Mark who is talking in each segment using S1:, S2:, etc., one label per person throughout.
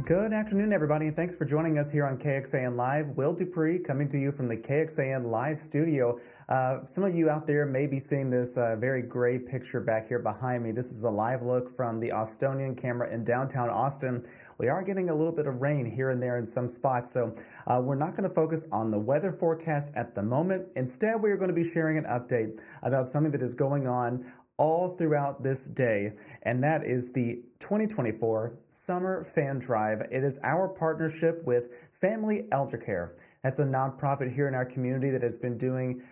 S1: Good afternoon, everybody, and thanks for joining us here on KXAN Live. Will Dupree coming to you from the KXAN Live studio. Some of you out there may be seeing this very gray picture back here behind me. This is a live look from the Austonian camera in downtown Austin. We are getting a little bit of rain here and there in some spots, so we're not going to focus on the weather forecast at the moment. Instead, we are going to be sharing an update about something that is going on all throughout this day, and that is the 2024 Summer Fan Drive. It is our partnership with Family Elder Care. That's a nonprofit here in our community that has been doing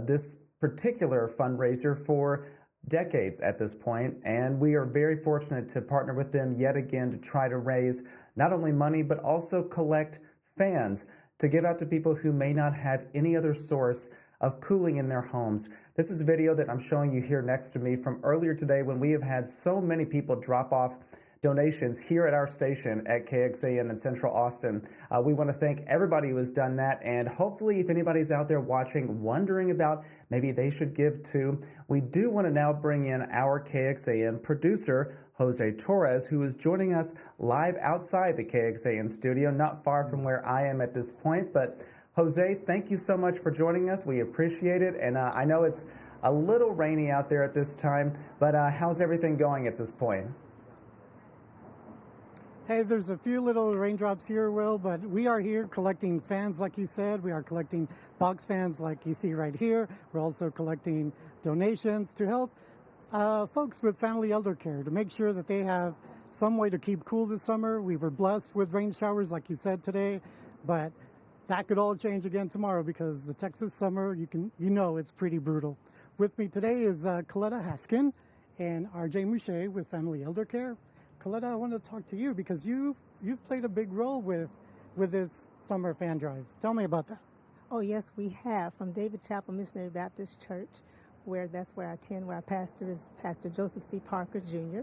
S1: this particular fundraiser for decades at this point, and we are very fortunate to partner with them yet again to try to raise not only money but also collect fans to give out to people who may not have any other source of cooling in their homes. This is a video that I'm showing you here next to me from earlier today when we have had so many people drop off donations here at our station at KXAN in Central Austin. We want to thank everybody who has done that, and hopefully if anybody's out there watching wondering about maybe they should give too, we do want to now bring in our KXAN producer, Jose Torres, who is joining us live outside the KXAN studio, not far from where I am at this point. But Jose, thank you so much for joining us. We appreciate it. And I know it's a little rainy out there at this time, but how's everything going at this point?
S2: Hey, there's a few little raindrops here, Will, but we are here collecting fans, like you said. We are collecting box fans like you see right here. We're also collecting donations to help folks with Family Elder Care to make sure that they have some way to keep cool this summer. We were blessed with rain showers, like you said today, but that could all change again tomorrow because the Texas summer, you know it's pretty brutal. With me today is Coletta Haskin and RJ Mouche with Family Elder Care. Coletta, I want to talk to you because you've played a big role with this summer fan drive. Tell me about that.
S3: Oh yes, we have, from David Chapel Missionary Baptist Church, that's where I attend, where our pastor is Pastor Joseph C. Parker Jr.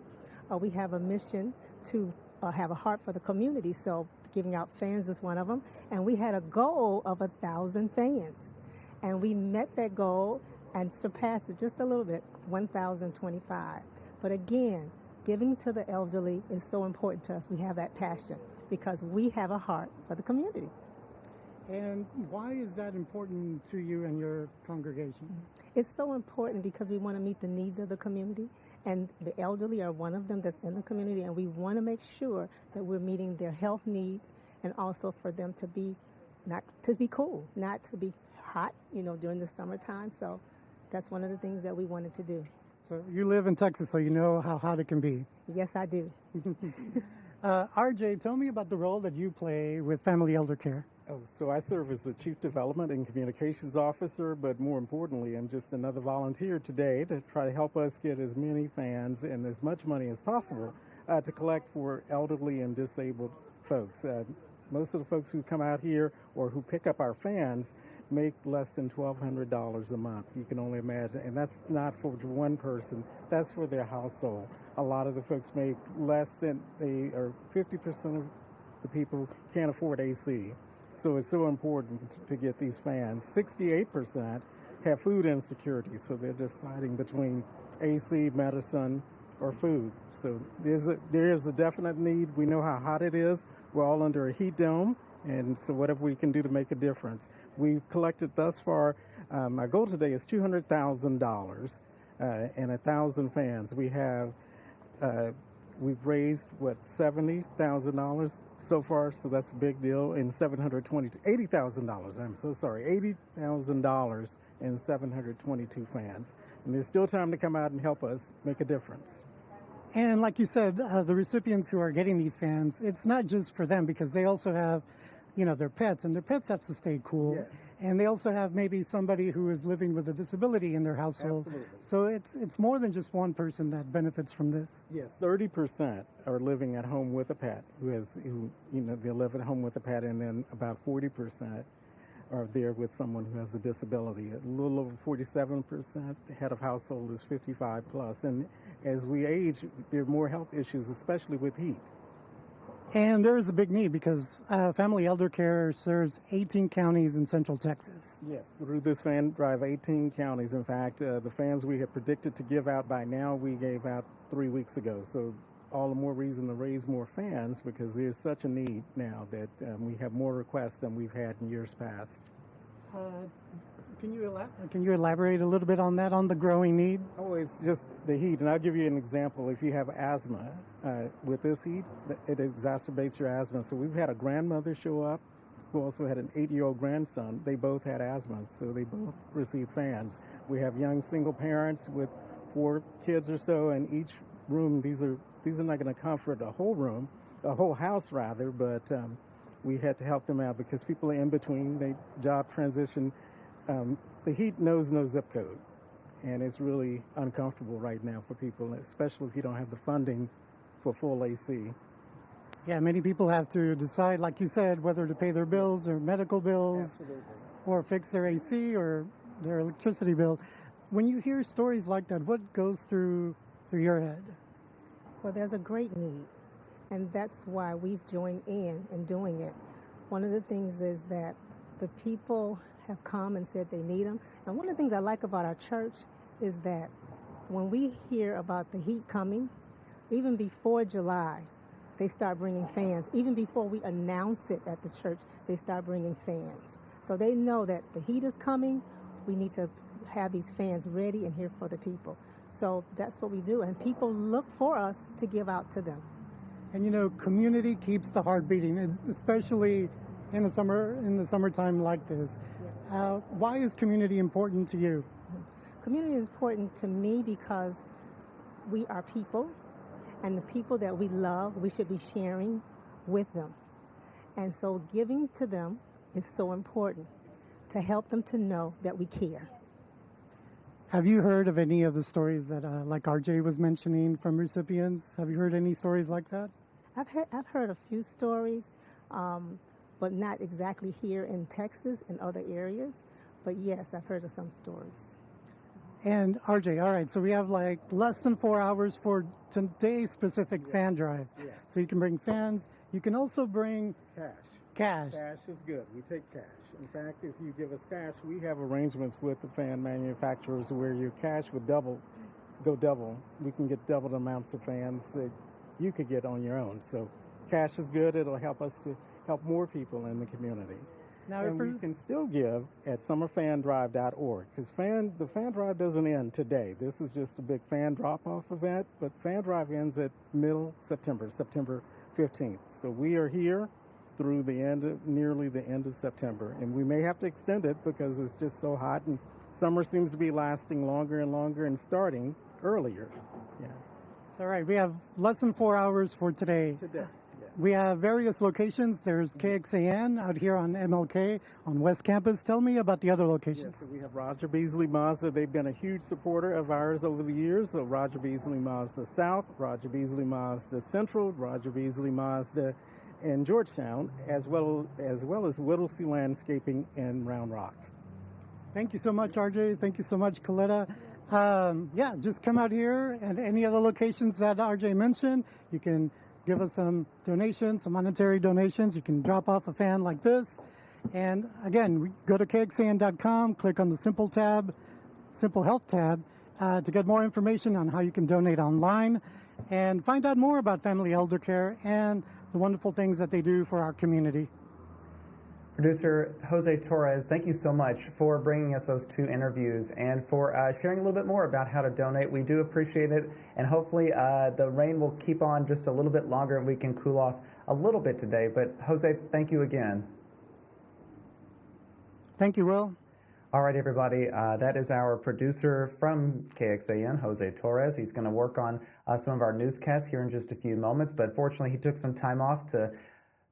S3: We have a mission to have a heart for the community, so giving out fans is one of them, and we had a goal of 1,000 fans, and we met that goal and surpassed it just a little bit, 1,025. But again, giving to the elderly is so important to us. We have that passion because we have a heart for the community.
S2: And why is that important to you and your congregation?
S3: It's so important because we want to meet the needs of the community, and the elderly are one of them that's in the community, and we want to make sure that we're meeting their health needs and also for them to be not to be cool, not to be hot, during the summertime. So that's one of the things that we wanted to do.
S2: So you live in Texas, so you know how hot it can be.
S3: Yes, I do.
S2: RJ, tell me about the role that you play with Family Elder Care.
S4: Oh, so I serve as the Chief Development and Communications Officer, but more importantly, I'm just another volunteer today to try to help us get as many fans and as much money as possible to collect for elderly and disabled folks. Most of the folks who come out here or who pick up our fans make less than $1,200 a month. You can only imagine. And that's not for one person. That's for their household. A lot of the folks make less than 50% of the people can't afford AC. So it's so important to get these fans. 68% have food insecurity, so they're deciding between AC, medicine, or food. So there is a definite need. We know how hot it is. We're all under a heat dome, and so whatever we can do to make a difference. We've collected thus far, our goal today is $200,000 and 1,000 fans. We've raised, $70,000 so far, so that's a big deal, and $80,000, I'm so sorry, $80,000 and 722 fans. And there's still time to come out and help us make a difference.
S2: And like you said, the recipients who are getting these fans, it's not just for them because they also have, their pets, and their pets have to stay cool.
S4: Yes.
S2: And they also have maybe somebody who is living with a disability in their household.
S4: Absolutely.
S2: So it's more than just one person that benefits from this.
S4: Yes, 30% are living at home with a pet they live at home with a pet, and then about 40% are there with someone who has a disability. A little over 47%, the head of household is 55 plus. And as we age, there are more health issues, especially with heat.
S2: And there is a big need because Family Elder Care serves 18 counties in Central Texas.
S4: Yes, through this fan drive, 18 counties. In fact, the fans we had predicted to give out by now, we gave out 3 weeks ago. So all the more reason to raise more fans because there's such a need now that we have more requests than we've had in years past.
S2: Can you elaborate a little bit on that, on the growing need?
S4: Oh, it's just the heat. And I'll give you an example. If you have asthma, with this heat, it exacerbates your asthma. So we've had a grandmother show up who also had an 8-year-old grandson. They both had asthma, so they both received fans. We have young single parents with 4 kids or so in each room. These are not going to comfort a whole room, a whole house rather, but we had to help them out because people are in between, they job transition. The heat knows no zip code, and it's really uncomfortable right now for people, especially if you don't have the funding for full AC.
S2: Yeah, many people have to decide, like you said, whether to pay their bills, their medical bills,
S4: Absolutely.
S2: or fix their AC or their electricity bill. When you hear stories like that, what goes through your head?
S3: Well, there's a great need, and that's why we've joined in doing it. One of the things is that the people have come and said they need them. And one of the things I like about our church is that when we hear about the heat coming, even before July, they start bringing fans. Even before we announce it at the church, they start bringing fans. So they know that the heat is coming. We need to have these fans ready and here for the people. So that's what we do. And people look for us to give out to them.
S2: And you know, community keeps the heart beating, and especially in the summertime like this. Why is community important to you?
S3: Community is important to me because we are people, and the people that we love, we should be sharing with them. And so giving to them is so important to help them to know that we care.
S2: Have you heard of any of the stories that, like RJ was mentioning, from recipients? Have you heard any stories like that?
S3: I've heard a few stories, but not exactly here in Texas and other areas. But yes, I've heard of some stories.
S2: And RJ, all right, so we have like less than 4 hours for today's specific fan drive.
S4: Yes.
S2: So you can bring fans. You can also bring
S4: Cash.
S2: cash.
S4: Cash is good. We take cash. In fact, if you give us cash, we have arrangements with the fan manufacturers where your cash would go double. We can get double the amounts of fans that you could get on your own. So cash is good. It'll help us to help more people in the community.
S2: Now,
S4: And we can still give at summerfandrive.org because the fan drive doesn't end today. This is just a big fan drop-off event, but fan drive ends at middle September, September 15th. So we are here through nearly the end of September, and we may have to extend it because it's just so hot, and summer seems to be lasting longer and longer and starting earlier. Yeah.
S2: All right, we have less than 4 hours for today. We have various locations. There's KXAN out here on MLK on West Campus. Tell me about the other locations.
S4: Yes, so we have Roger Beasley Mazda. They've been a huge supporter of ours over the years. So Roger Beasley Mazda South, Roger Beasley Mazda Central, Roger Beasley Mazda in Georgetown, as well as Whittlesey Landscaping in Round Rock.
S2: Thank you so much, RJ. Thank you so much, Coletta. Yeah, just come out here and any other locations that RJ mentioned. You can give us some donations, some monetary donations. You can drop off a fan like this. And again, go to kxan.com, click on the Simple Health tab to get more information on how you can donate online and find out more about Family Elder Care and the wonderful things that they do for our community.
S1: Producer Jose Torres, thank you so much for bringing us those 2 interviews and for sharing a little bit more about how to donate. We do appreciate it, and hopefully the rain will keep on just a little bit longer and we can cool off a little bit today. But Jose, thank you again.
S2: Thank you, Will.
S1: All right, everybody, that is our producer from KXAN, Jose Torres. He's going to work on some of our newscasts here in just a few moments, but fortunately he took some time off to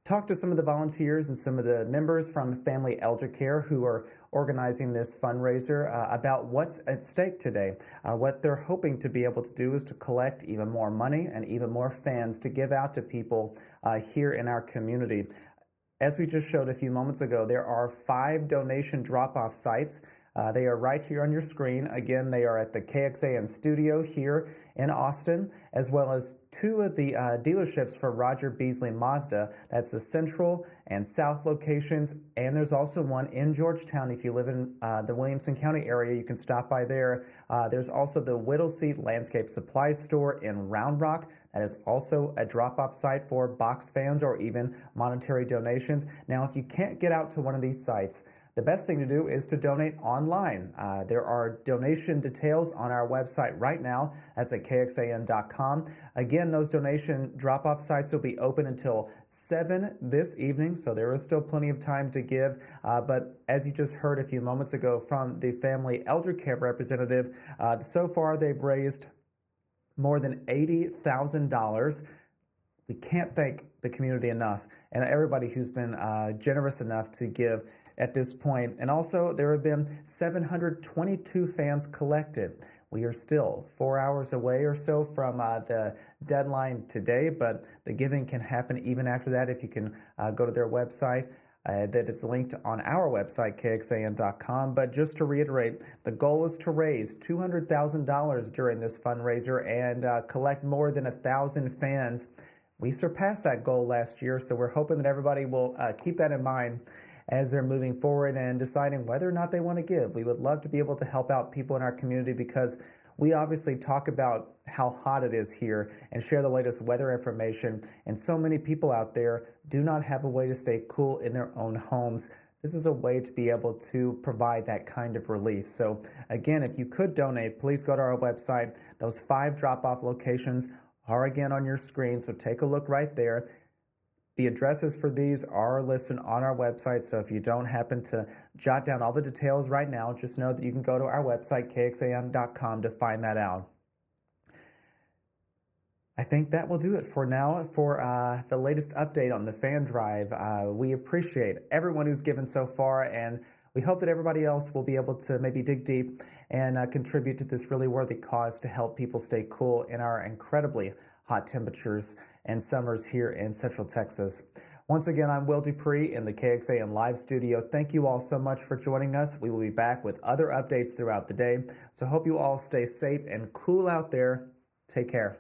S1: talk to some of the volunteers and some of the members from Family Elder Care who are organizing this fundraiser about what's at stake today. What they're hoping to be able to do is to collect even more money and even more fans to give out to people here in our community. As we just showed a few moments ago, there are 5 donation drop-off sites They are right here on your screen. Again, they are at the KXAN studio here in Austin, as well as two of the dealerships for Roger Beasley Mazda. That's the Central and South locations, and there's also one in Georgetown. If you live in the Williamson County area, you can stop by there. There's also the Whittlesey Landscape Supply Store in Round Rock. That is also a drop-off site for box fans or even monetary donations. Now, if you can't get out to one of these sites, the best thing to do is to donate online. There are donation details on our website right now. That's at kxan.com. Again, those donation drop-off sites will be open until 7 this evening, so there is still plenty of time to give. But as you just heard a few moments ago from the family elder care representative, so far they've raised more than $80,000. We can't thank the community enough and everybody who's been generous enough to give at this point. And also, there have been 722 fans collected. We are still 4 hours away or so from the deadline today, but the giving can happen even after that if you can go to their website. That is linked on our website, kxan.com. But just to reiterate, the goal is to raise $200,000 during this fundraiser and collect more than 1,000 fans. We surpassed that goal last year, so we're hoping that everybody will keep that in mind as they're moving forward and deciding whether or not they want to give. We would love to be able to help out people in our community because we obviously talk about how hot it is here and share the latest weather information, and so many people out there do not have a way to stay cool in their own homes. This is a way to be able to provide that kind of relief. So again, if you could donate, please go to our website. Those 5 drop-off locations are again on your screen, so take a look right there. The addresses for these are listed on our website, so if you don't happen to jot down all the details right now, just know that you can go to our website, kxan.com, to find that out. I think that will do it for now for the latest update on the fan drive. We appreciate everyone who's given so far, and we hope that everybody else will be able to maybe dig deep and contribute to this really worthy cause to help people stay cool in our incredibly hot temperatures and summers here in Central Texas. Once again, I'm Will Dupree in the KXAN Live studio. Thank you all so much for joining us. We will be back with other updates throughout the day. So hope you all stay safe and cool out there. Take care.